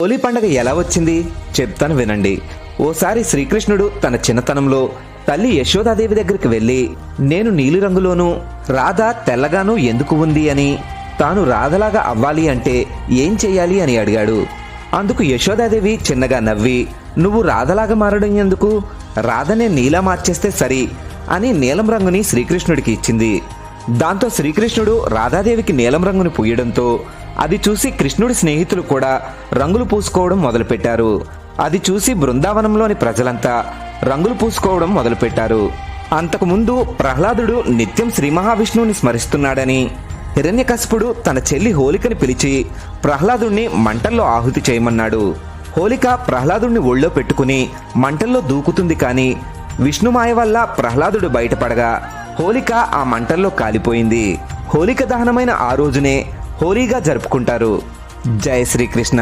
హోలీ పండుగ ఎలా వచ్చింది చెప్తాను వినండి. ఓసారి శ్రీకృష్ణుడు తన చిన్నతనంలో తల్లి యశోదాదేవి దగ్గరికి వెళ్లి, నేను నీలిరంగులోనూ రాధ తెల్లగానూ ఎందుకు ఉంది అని, తాను రాధలాగా అవ్వాలి అంటే ఏం చెయ్యాలి అని అడిగాడు. అందుకు యశోదాదేవి చిన్నగా నవ్వి, నువ్వు రాధలాగా మారడం ఎందుకు, రాధనే నీలా మార్చేస్తే సరి అని నీలం రంగుని శ్రీకృష్ణుడికి ఇచ్చింది. దాంతో శ్రీకృష్ణుడు రాధాదేవికి నీలం రంగును పూయడంతో అది చూసి కృష్ణుడి స్నేహితులు కూడా రంగులు పూసుకోవడం మొదలుపెట్టారు. అది చూసి బృందావనంలోని ప్రజలంతా రంగులు పూసుకోవడం మొదలుపెట్టారు. అంతకుముందు ప్రహ్లాదుడు నిత్యం శ్రీ మహావిష్ణువుని స్మరిస్తున్నాడని హిరణ్యకశిపుడు తన చెల్లి హోలికని పిలిచి ప్రహ్లాదుణ్ణి మంటల్లో ఆహుతి చేయమన్నాడు. హోలిక ప్రహ్లాదుణ్ణి ఒళ్ళో పెట్టుకుని మంటల్లో దూకుతుంది. కానీ విష్ణుమాయ వల్ల ప్రహ్లాదుడు బయటపడగా హోలిక ఆ మంటల్లో కాలిపోయింది. హోలిక దహనమైన ఆ రోజునే హోలీగా జరుపుకుంటారు. జై శ్రీకృష్ణ.